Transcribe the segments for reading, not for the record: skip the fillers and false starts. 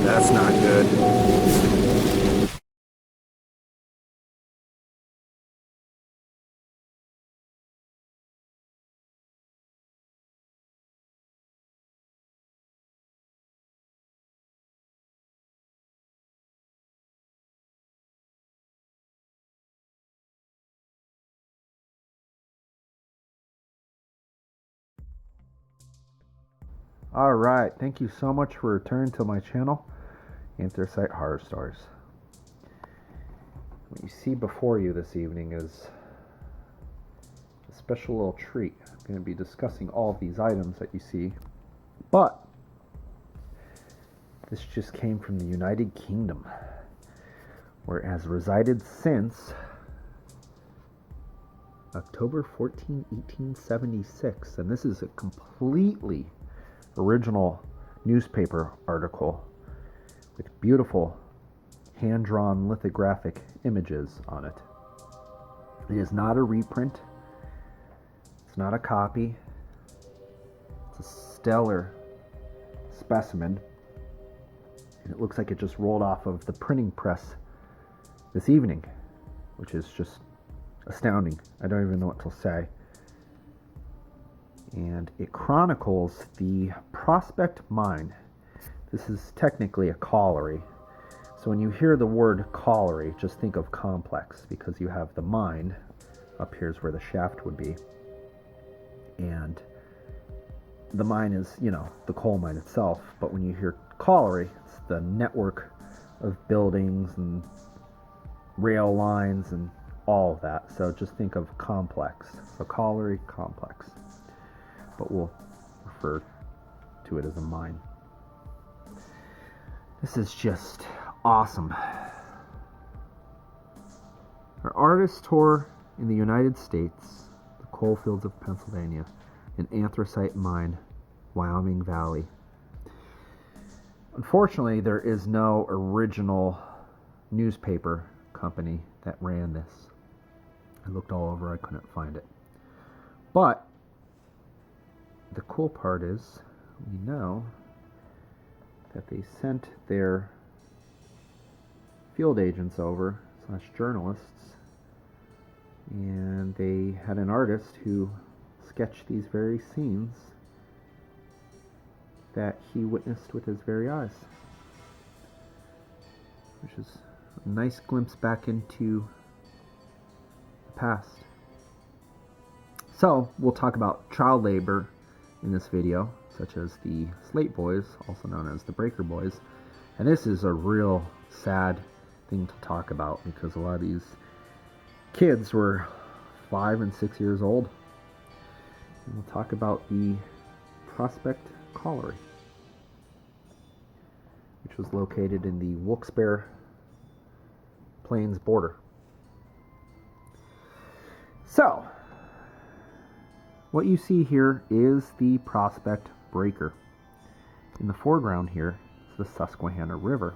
That's not good. Alright, thank you so much for returning to my channel, Anthracite Horror Stories. What you see before you this evening is a special little treat. I'm going to be discussing all of these items that you see, but this just came from the United Kingdom, where it has resided since October 14, 1876, and this is a completely original newspaper article with beautiful hand-drawn lithographic images on it. It is not a reprint. It's not a copy. It's a stellar specimen, and it looks like it just rolled off of the printing press this evening, which is just astounding. I don't even know what to say. And it chronicles the Prospect mine. This is technically a colliery. So when you hear the word colliery, just think of complex, because you have the mine up here is where the shaft would be. And the mine is, the coal mine itself. But when you hear colliery, it's the network of buildings and rail lines and all of that. So just think of complex. So colliery, complex. But we'll refer to it as a mine. This is just awesome. Our artist tour in the United States, the coal fields of Pennsylvania, an anthracite mine, Wyoming Valley. Unfortunately, there is no original newspaper company that ran this. I looked all over, I couldn't find it. But the cool part is, we know that they sent their field agents over, / journalists, and they had an artist who sketched these very scenes that he witnessed with his very eyes, which is a nice glimpse back into the past. So, we'll talk about child labor in this video, such as the Slate Boys, also known as the Breaker Boys. And this is a real sad thing to talk about, because a lot of these kids were 5 and 6 years old. And we'll talk about the Prospect Colliery, which was located in the Wilkes-Barre Plains border. So, what you see here is the Prospect Breaker. In the foreground here is the Susquehanna River.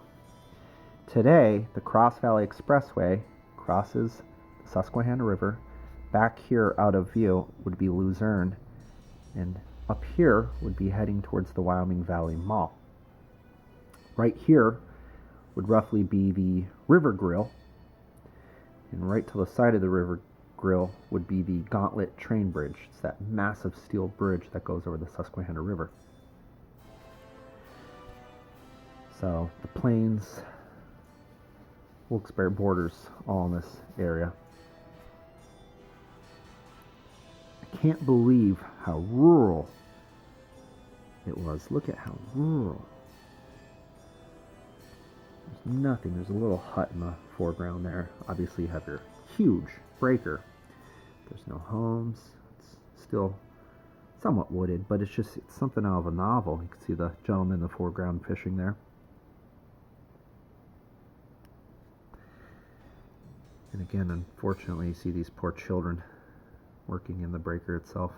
Today, the Cross Valley Expressway crosses the Susquehanna River. Back here out of view would be Luzerne, and up here would be heading towards the Wyoming Valley Mall. Right here would roughly be the River Grille, and right to the side of the River Grille would be the Gauntlet train bridge. It's that massive steel bridge that goes over the Susquehanna River. So the Plains Wilkes-Barre borders all in this area. I can't believe how rural it was. Look at how rural. There's nothing. There's a little hut in the foreground there. Obviously you have your huge breaker. There's no homes. It's still somewhat wooded, but it's something out of a novel. You can see the gentleman in the foreground fishing there. And again, unfortunately, you see these poor children working in the breaker itself.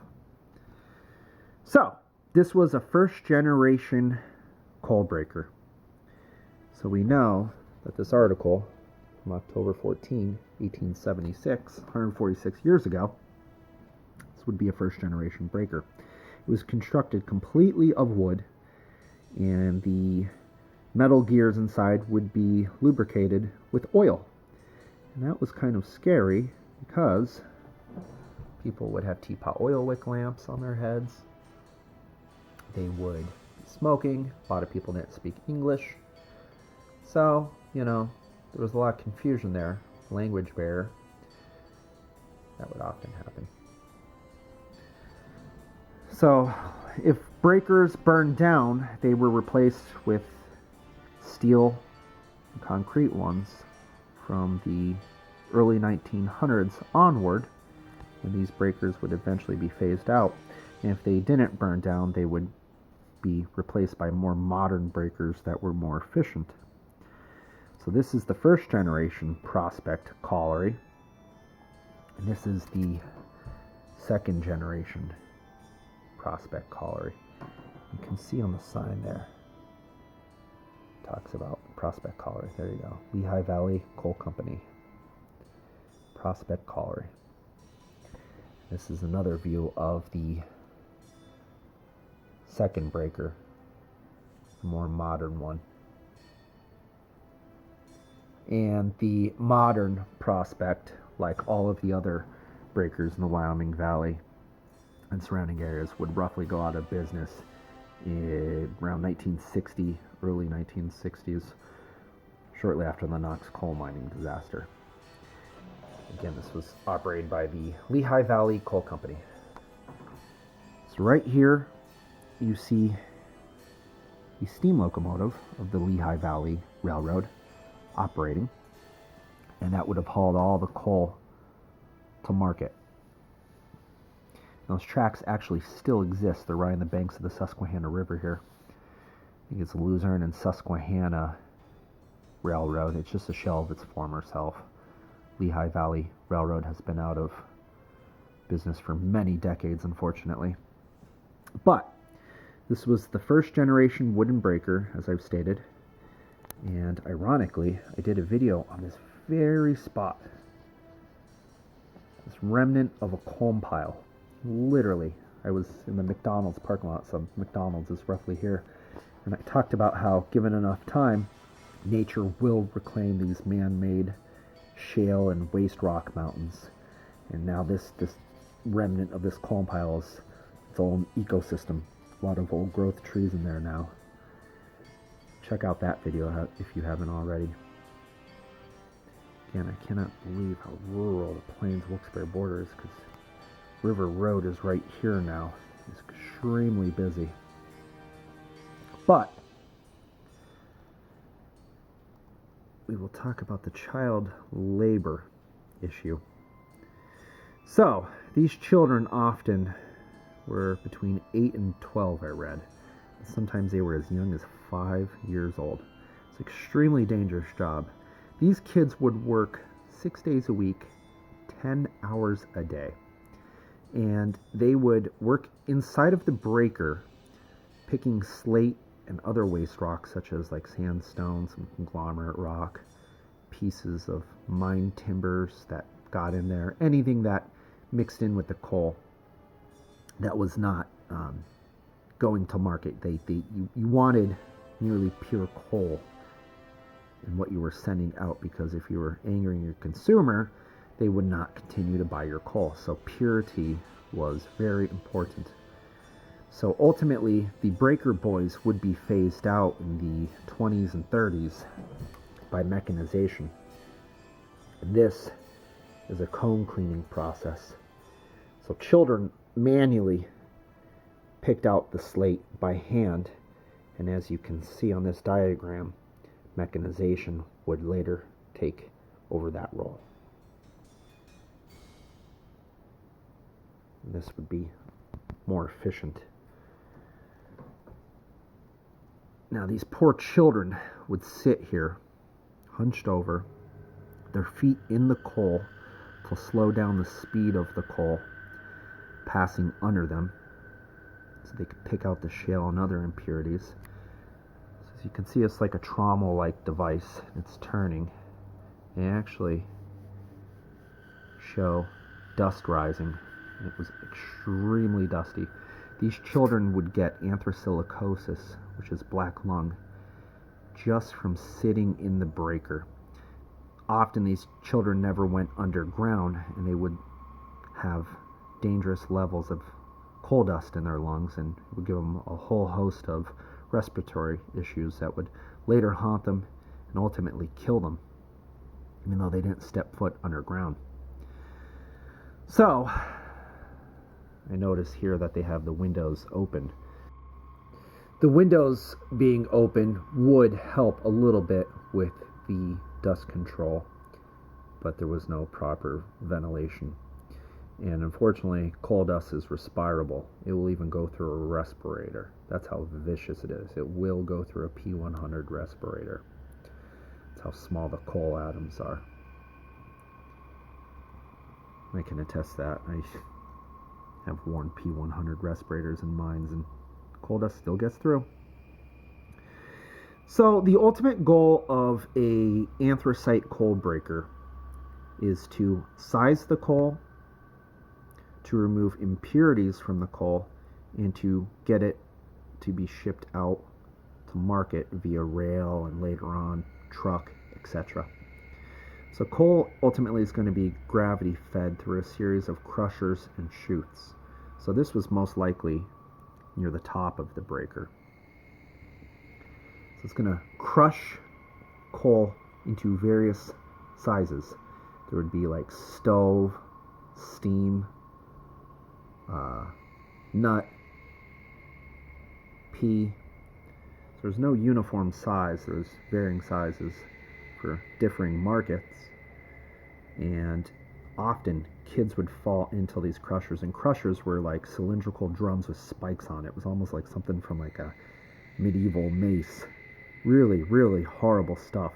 So, this was a first generation coal breaker. So we know that this article from October 14, 1876, 146 years ago. This would be a first-generation breaker. It was constructed completely of wood, and the metal gears inside would be lubricated with oil. And that was kind of scary because people would have teapot oil wick lamps on their heads. They would be smoking. A lot of people didn't speak English. So, there was a lot of confusion there. Language barrier. That would often happen. So, if breakers burned down, they were replaced with steel and concrete ones from the early 1900s onward, and these breakers would eventually be phased out. And if they didn't burn down, they would be replaced by more modern breakers that were more efficient. So this is the first generation Prospect Colliery, and this is the second generation Prospect Colliery. You can see on the sign there, it talks about Prospect Colliery. There you go. Lehigh Valley Coal Company. Prospect Colliery. This is another view of the second breaker, the more modern one. And the modern Prospect, like all of the other breakers in the Wyoming Valley and surrounding areas, would roughly go out of business around 1960, early 1960s, shortly after the Knox coal mining disaster. Again, this was operated by the Lehigh Valley Coal Company. So right here, you see the steam locomotive of the Lehigh Valley Railroad operating, and that would have hauled all the coal to market. Those tracks actually still exist. They're right on the banks of the Susquehanna River here. I think it's Luzerne and Susquehanna Railroad. It's just a shell of its former self. Lehigh Valley Railroad has been out of business for many decades, unfortunately. But this was the first generation wooden breaker, as I've stated. And ironically, I did a video on this very spot. This remnant of a culm pile. Literally, I was in the McDonald's parking lot, so McDonald's is roughly here. And I talked about how, given enough time, nature will reclaim these man-made shale and waste rock mountains. And now this remnant of this culm pile is its own ecosystem. A lot of old growth trees in there now. Check out that video if you haven't already. Again, I cannot believe how rural the Plains Wilkes-Barre border is, because River Road is right here now. It's extremely busy. But we will talk about the child labor issue. So, these children often were between 8 and 12, I read. Sometimes they were as young as 5 years old. It's an extremely dangerous job. These kids would work 6 days a week, 10 hours a day. And they would work inside of the breaker, picking slate and other waste rocks, such as like sandstone, some conglomerate rock, pieces of mine timbers that got in there, anything that mixed in with the coal that was not going to market. You wanted nearly pure coal in what you were sending out, because if you were angering your consumer, they would not continue to buy your coal. So purity was very important. So ultimately, the breaker boys would be phased out in the 20s and 30s by mechanization. This is a cone cleaning process. So children manually picked out the slate by hand, and as you can see on this diagram, mechanization would later take over that role. This would be more efficient. Now these poor children would sit here, hunched over, their feet in the coal to slow down the speed of the coal passing under them, so they could pick out the shale and other impurities. So as you can see, it's like a trommel-like device. It's turning, they actually show dust rising. It was extremely dusty. These children would get anthracite, which is black lung, just from sitting in the breaker. Often these children never went underground, and they would have dangerous levels of coal dust in their lungs, and it would give them a whole host of respiratory issues that would later haunt them and ultimately kill them, even though they didn't step foot underground. So, I notice here that they have the windows open. The windows being open would help a little bit with the dust control, but there was no proper ventilation. And unfortunately, coal dust is respirable. It will even go through a respirator. That's how vicious it is. It will go through a P100 respirator. That's how small the coal atoms are. I can attest that. I have worn P100 respirators in mines, and coal dust still gets through. So the ultimate goal of a anthracite coal breaker is to size the coal, to remove impurities from the coal, and to get it to be shipped out to market via rail and later on truck, etc. So coal ultimately is going to be gravity fed through a series of crushers and chutes. So this was most likely near the top of the breaker. So it's going to crush coal into various sizes. There would be like stove, steam, nut, pea. So there's no uniform size. There's varying sizes for differing markets. And often kids would fall into these crushers, and crushers were like cylindrical drums with spikes on it. It was almost like something from like a medieval mace. Really, really horrible stuff.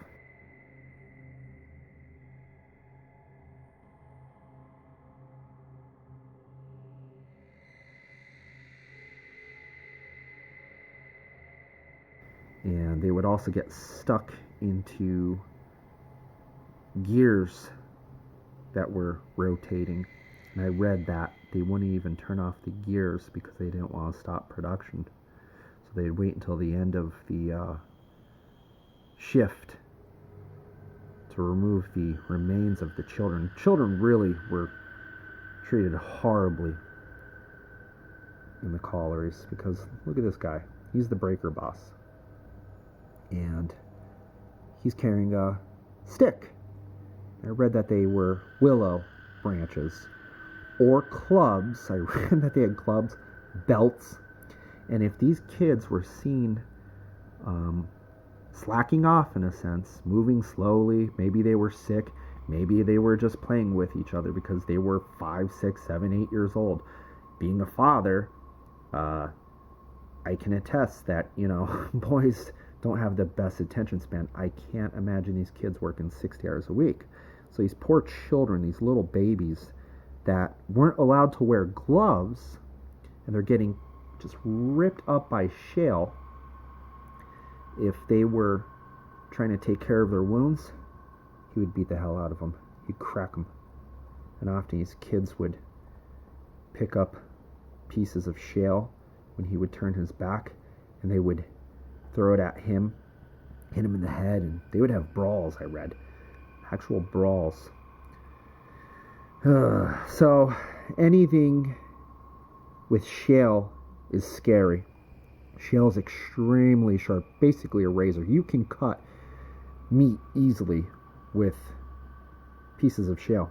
And they would also get stuck into gears that were rotating. And I read that they wouldn't even turn off the gears because they didn't want to stop production. So they'd wait until the end of the shift to remove the remains of the children. Children really were treated horribly in the collieries, because look at this guy. He's the breaker boss. And he's carrying a stick. I read that they were willow branches or clubs. I read that they had clubs, belts. And if these kids were seen slacking off in a sense, moving slowly, maybe they were sick, maybe they were just playing with each other because they were 5, 6, 7, 8 years old. Being a father, I can attest that, boys don't have the best attention span. I can't imagine these kids working 60 hours a week. So these poor children, these little babies that weren't allowed to wear gloves, and they're getting just ripped up by shale. If they were trying to take care of their wounds, he would beat the hell out of them. He'd crack them. And often these kids would pick up pieces of shale when he would turn his back, and they would throw it at him, hit him in the head, and they would have brawls, I read. Actual brawls. So anything with shale is scary. Shale is extremely sharp, basically a razor. You can cut meat easily with pieces of shale.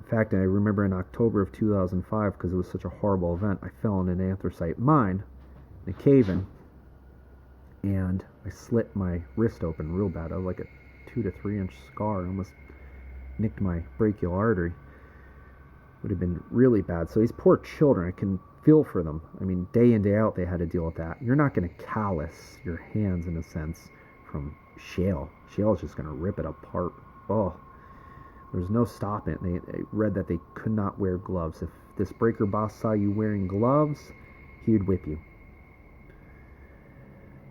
In fact, I remember in October of 2005, because it was such a horrible event, I fell in an anthracite mine, in a cave-in, and I slit my wrist open real bad. I was like a 2 to 3 inch scar. I almost nicked my brachial artery. Would have been really bad. So these poor children, I can feel for them. I mean, day in, day out, they had to deal with that. You're not going to callus your hands, in a sense, from shale. Shale is just going to rip it apart. Oh, there's no stopping it. They read that they could not wear gloves. If this breaker boss saw you wearing gloves, he would whip you.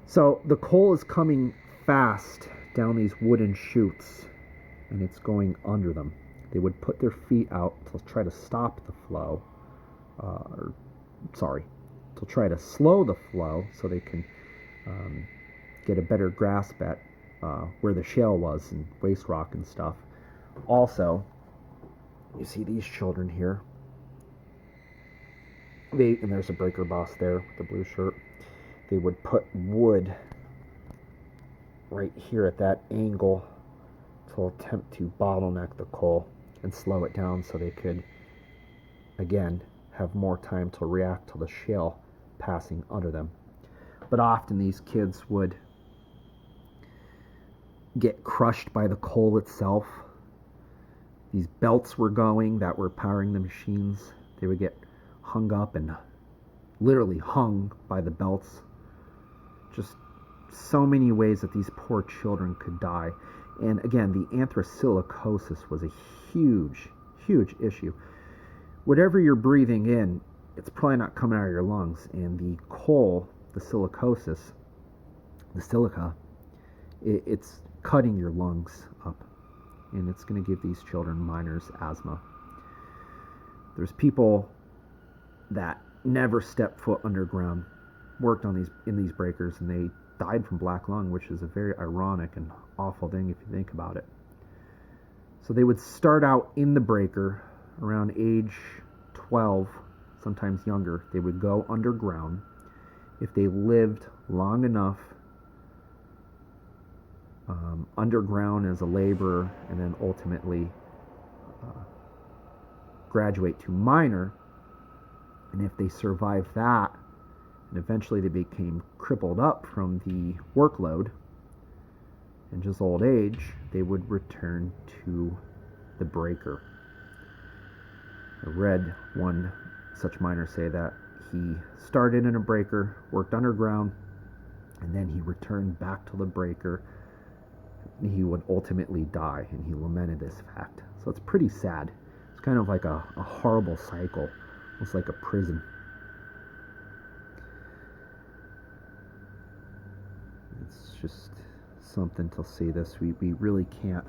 So the coal is coming fast down these wooden chutes, and it's going under them. They would put their feet out to try to stop the flow, to try to slow the flow so they can get a better grasp at where the shale was and waste rock and stuff. Also, you see these children here. And there's a breaker boss there with the blue shirt. They would put wood right here at that angle to attempt to bottleneck the coal and slow it down so they could, again, have more time to react to the shale passing under them. But often these kids would get crushed by the coal itself. These belts were going that were powering the machines. They would get hung up and literally hung by the belts. Just so many ways that these poor children could die. And again, the anthracite was a huge, huge issue. Whatever you're breathing in, it's probably not coming out of your lungs. And the coal, the silicosis, the silica, it's cutting your lungs up. And it's going to give these children minors asthma. There's people that never stepped foot underground, worked on these breakers, and they died from black lung, which is a very ironic and awful thing if you think about it. So they would start out in the breaker around age 12, sometimes younger. They would go underground. If they lived long enough underground as a laborer and then ultimately graduate to minor, and if they survived that and eventually they became crippled up from the workload and just old age, they would return to the breaker. I read one such miner say that he started in a breaker, worked underground, and then he returned back to the breaker. He would ultimately die, and he lamented this fact. So it's pretty sad. It's kind of like a horrible cycle. It's like a prison. It's just something to see this. We really can't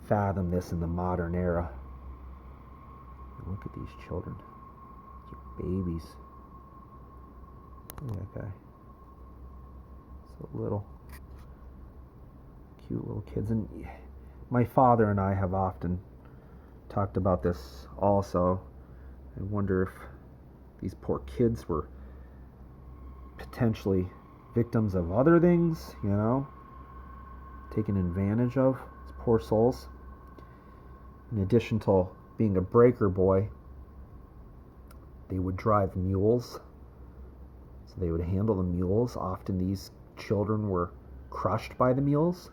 fathom this in the modern era. Look at these children. These are babies. Look at that guy. So little. Cute little kids. And my father and I have often talked about this also. I wonder if these poor kids were potentially victims of other things, taken advantage of. These poor souls. In addition to being a breaker boy, they would drive mules. So they would handle the mules. Often these children were crushed by the mules.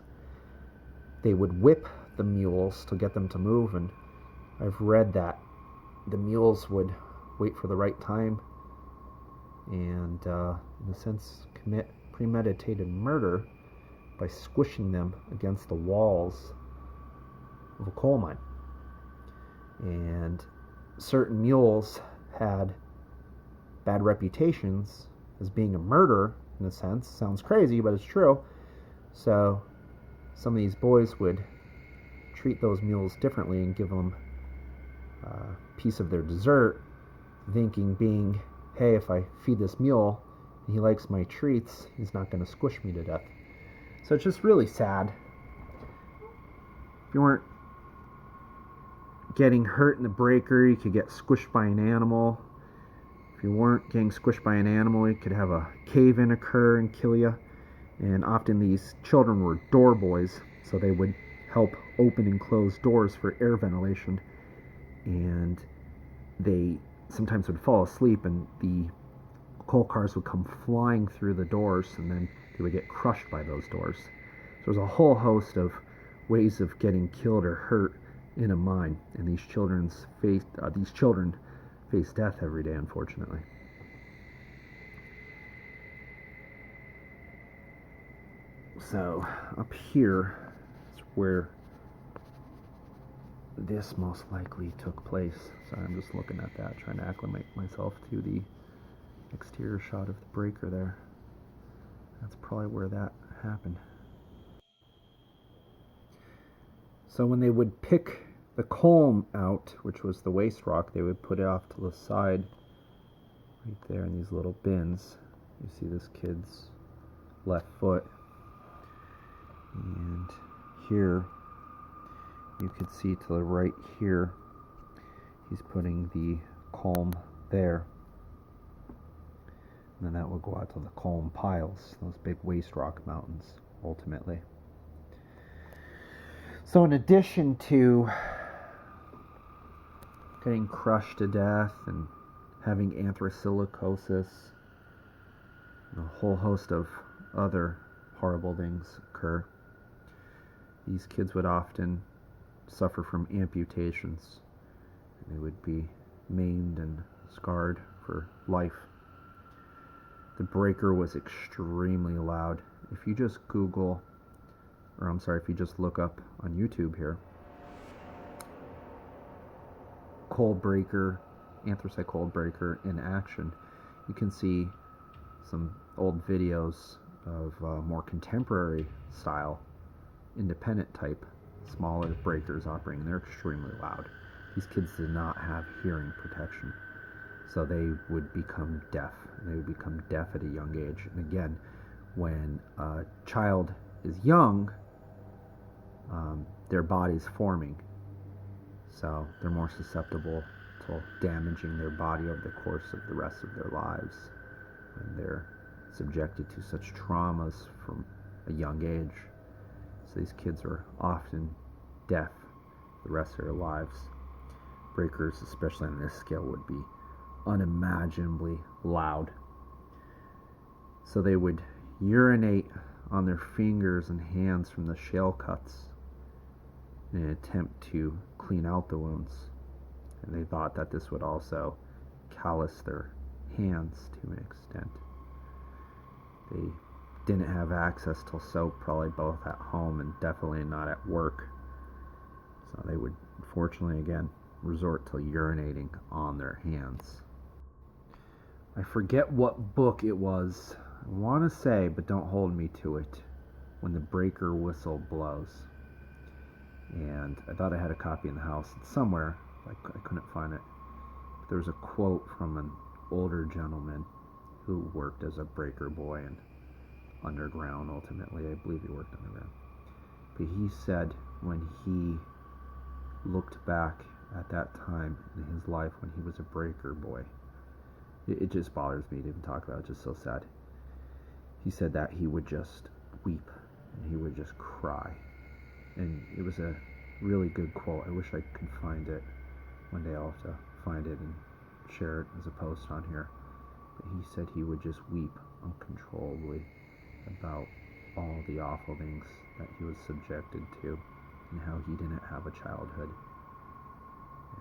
They would whip the mules to get them to move, and I've read that the mules would wait for the right time and, in a sense, commit premeditated murder by squishing them against the walls of a coal mine. And certain mules had bad reputations as being a murderer, in a sense. Sounds crazy, but it's true. So some of these boys would treat those mules differently and give them a piece of their dessert, thinking being, hey, if I feed this mule and he likes my treats, he's not going to squish me to death. So it's just really sad. If you weren't getting hurt in the breaker, you could get squished by an animal. If you weren't getting squished by an animal, you could have a cave-in occur and kill you. And often these children were door boys, so they would help open and close doors for air ventilation. And they sometimes would fall asleep, and the coal cars would come flying through the doors, and then they would get crushed by those doors. So there's a whole host of ways of getting killed or hurt in a mine, and these children face death every day, unfortunately. So up here is where this most likely took place. Sorry, I'm just looking at that, trying to acclimate myself to the exterior shot of the breaker there. That's probably where that happened. So when they would pick the culm out, which was the waste rock, they would put it off to the side right there in these little bins. You see this kid's left foot. And here you could see to the right here, he's putting the culm there. And then that will go out to the culm piles, those big waste rock mountains, ultimately. So in addition to getting crushed to death and having anthracite, a whole host of other horrible things occur, these kids would often suffer from amputations. And they would be maimed and scarred for life. The breaker was extremely loud. If you just Google, if you just look up on YouTube here, coal breaker, anthracite coal breaker in action, you can see some old videos of more contemporary style, independent type, smaller breakers operating. They're extremely loud. These kids did not have hearing protection, so they would become deaf. They would become deaf at a young age. And again, when a child is young, their body's forming, so they're more susceptible to damaging their body over the course of the rest of their lives when they're subjected to such traumas from a young age. So these kids are often deaf the rest of their lives. Breakers, especially on this scale, would be unimaginably loud. So they would urinate on their fingers and hands from the shale cuts in an attempt to clean out the wounds. And they thought that this would also callous their hands to an extent. They didn't have access to soap, probably both at home and definitely not at work. So they would, unfortunately, again, resort to urinating on their hands. I forget what book it was. I want to say, but don't hold me to it, When the Breaker Whistle Blows. And I thought I had a copy in the house. It's somewhere. I couldn't find it. There was a quote from an older gentleman who worked as a breaker boy and underground, ultimately. I believe he worked underground. But he said when he looked back at that time in his life when he was a breaker boy, it just bothers me to even talk about it. It's just so sad. He said that he would just weep and he would just cry. And it was a really good quote. I wish I could find it. One day I'll have to find it and share it as a post on here. But he said he would just weep uncontrollably about all the awful things that he was subjected to and how he didn't have a childhood.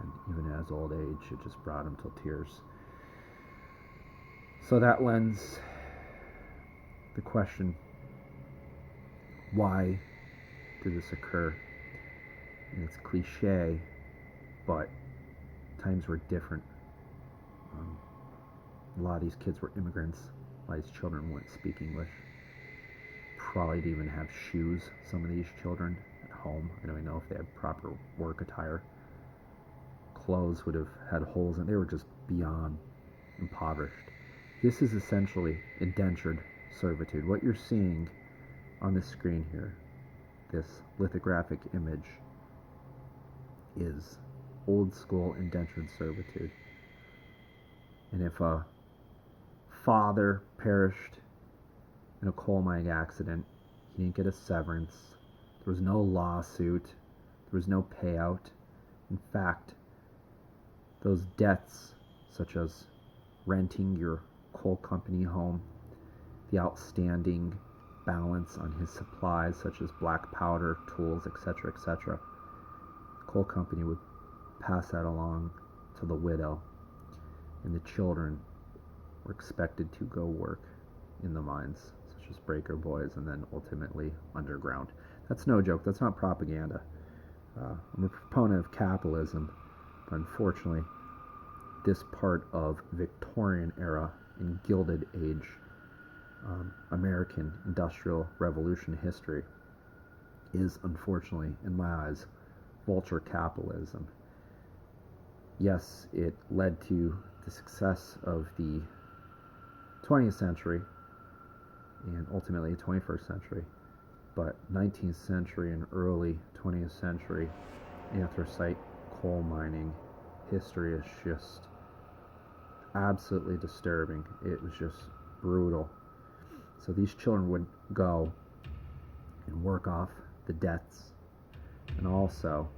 And even as old age, it just brought him to tears. So that lends the question, why did this occur? And it's cliche, but times were different. A lot of these kids were immigrants. A lot of these children wouldn't speak English. Probably didn't even have shoes, some of these children, at home. I don't even know if they had proper work attire. Clothes would have had holes in it. They were just beyond impoverished. This is essentially indentured servitude. What you're seeing on this screen here, this lithographic image, is old school indentured servitude. And if a father perished in a coal mining accident, he didn't get a severance, there was no lawsuit, there was no payout. In fact, those debts, such as renting your coal company home, the outstanding balance on his supplies, such as black powder, tools, etc., etc., the coal company would pass that along to the widow, and the children were expected to go work in the mines, such as breaker boys, and then ultimately underground. That's no joke. That's not propaganda. I'm a proponent of capitalism, but unfortunately, this part of Victorian era and Gilded Age American Industrial Revolution history is, unfortunately, in my eyes, vulture capitalism. Yes, it led to the success of the 20th century and ultimately the 21st century, but 19th century and early 20th century anthracite coal mining history is just absolutely disturbing. It was just brutal. So these children would go and work off the debts, and also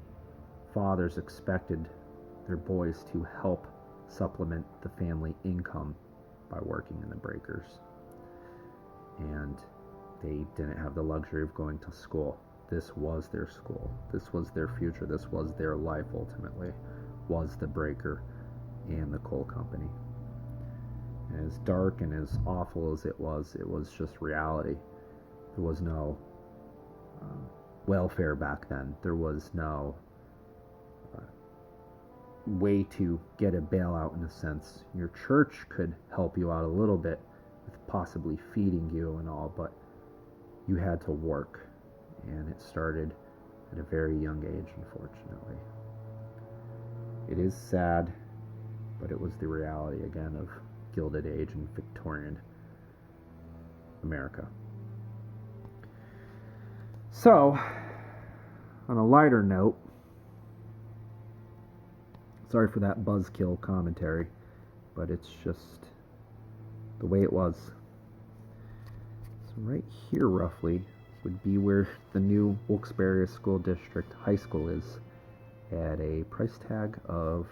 fathers expected their boys to help supplement the family income by working in the breakers, and they didn't have the luxury of going to school. This was their school. This was their future. This was their life ultimately, was the breaker and the coal company. And as dark and as awful as it was just reality. There was no welfare back then. There was no way to get a bailout in a sense. Your church could help you out a little bit with possibly feeding you and all, but you had to work, and it started at a very young age, unfortunately. It is sad, but it was the reality again of Gilded Age and Victorian America. So, on a lighter note, sorry for that buzzkill commentary, but it's just the way it was. So right here roughly would be where the new Wilkes-Barre Area School District High School is, at a price tag of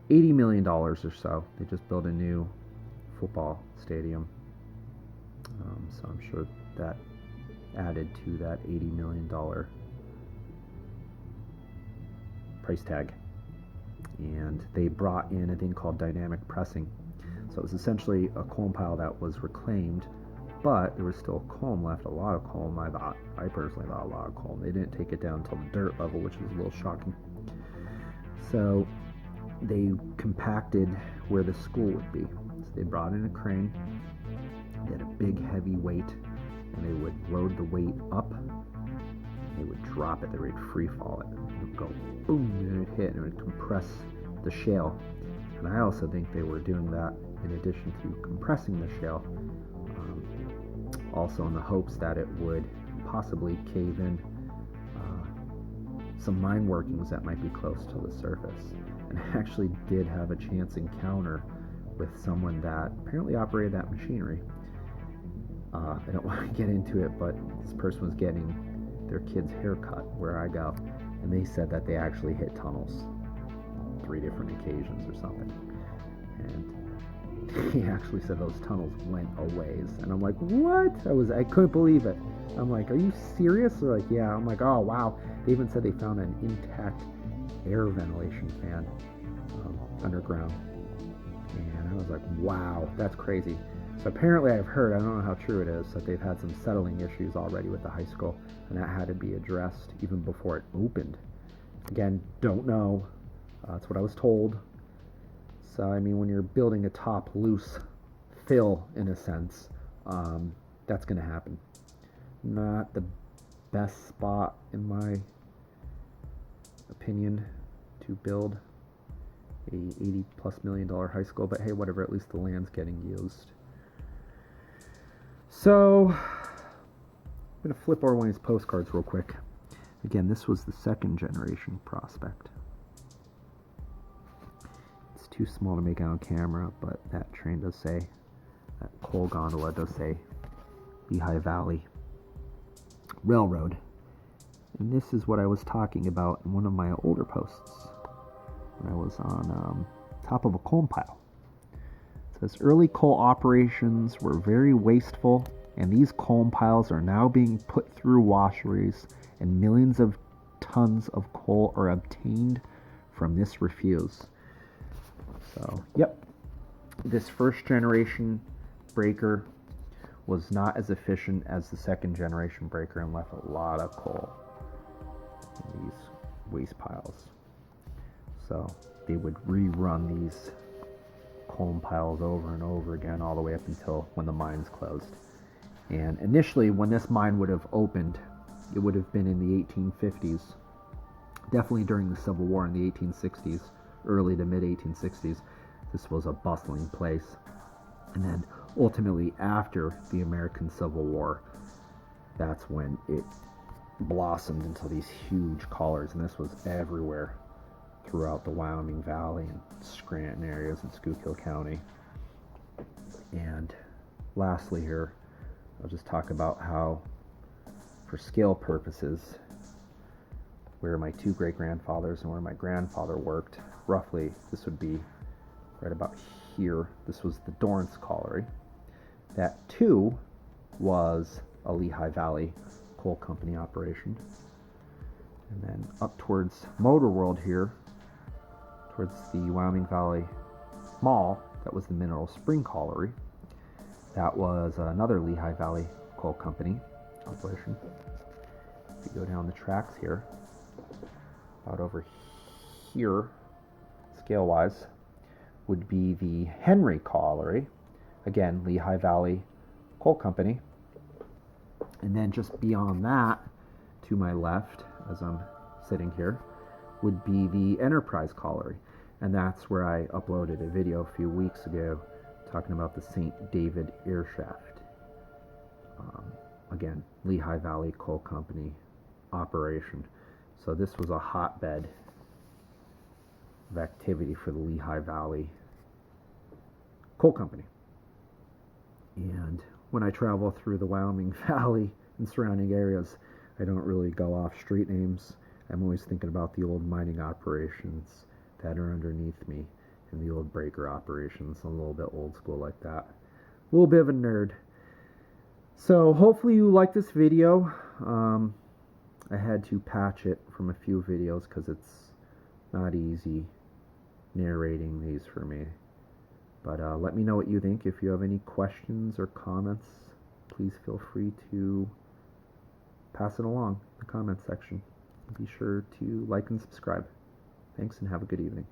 $80 million or so. They just built a new football stadium, so I'm sure that added to that $80 million price tag. And they brought in a thing called dynamic pressing. So it was essentially a culm pile that was reclaimed, but there was still culm left, a lot of culm. I personally thought a lot of culm. They didn't take it down to the dirt level, which was a little shocking. So they compacted where the school would be. So they brought in a crane, they had a big heavy weight, and they would load the weight up, they would drop it, they would free fall it. It would go boom, and it would hit, and it would compress the shale. And I also think they were doing that in addition to compressing the shale, also in the hopes that it would possibly cave in some mine workings that might be close to the surface. And I actually did have a chance encounter with someone that apparently operated that machinery. I don't want to get into it, but this person was getting their kid's haircut where I go, and they said that they actually hit tunnels 3 different occasions or something. And he actually said those tunnels went a ways, and I'm like, what? I couldn't believe it. I'm like, are you serious? They're like, yeah. I'm like, oh wow. They even said they found an intact air ventilation fan underground, and I was like, wow, that's crazy. So apparently I've heard, I don't know how true it is, that they've had some settling issues already with the high school, and that had to be addressed even before it opened. Again, don't know. That's what I was told. So, I mean, when you're building a top loose fill, in a sense, that's going to happen. Not the best spot, in my opinion, to build a $80+ million high school, but hey, whatever, at least the land's getting used. So, I'm going to flip over one of these postcards real quick. Again, this was the 2nd generation Prospect. It's too small to make out on camera, but that train does say, that coal gondola does say Lehigh Valley Railroad. And this is what I was talking about in one of my older posts when I was on top of a coal pile. It says, early coal operations were very wasteful, and these coal piles are now being put through washeries, and millions of tons of coal are obtained from this refuse. So, yep, this 1st generation breaker was not as efficient as the 2nd generation breaker and left a lot of coal in these waste piles. So they would rerun these coal piles over and over again all the way up until when the mines closed. And initially, when this mine would have opened, it would have been in the 1850s. Definitely during the Civil War in the 1860s, early to mid 1860s, this was a bustling place. And then ultimately after the American Civil War, that's when it blossomed into these huge collieries, and this was everywhere throughout the Wyoming Valley and Scranton areas in Schuylkill County. And lastly here, I'll just talk about how, for scale purposes, where my two great-grandfathers and where my grandfather worked, roughly this would be right about here. This was the Dorrance Colliery. That too was a Lehigh Valley Coal Company operation. And then up towards Motor World here, towards the Wyoming Valley Mall, that was the Mineral Spring Colliery. That was another Lehigh Valley Coal Company operation. If you go down the tracks here, about over here, scale-wise, would be the Henry Colliery. Again, Lehigh Valley Coal Company. And then just beyond that, to my left, as I'm sitting here, would be the Enterprise Colliery. And that's where I uploaded a video a few weeks ago talking about the St. David Air Shaft. Again, Lehigh Valley Coal Company operation. So this was a hotbed of activity for the Lehigh Valley Coal Company. And when I travel through the Wyoming Valley and surrounding areas, I don't really go off street names. I'm always thinking about the old mining operations that are underneath me and the old breaker operations. I'm a little bit old school like that. A little bit of a nerd. So hopefully you like this video. I had to patch it from a few videos because it's not easy narrating these for me. But let me know what you think. If you have any questions or comments, please feel free to pass it along in the comment section. Be sure to like and subscribe. Thanks and have a good evening.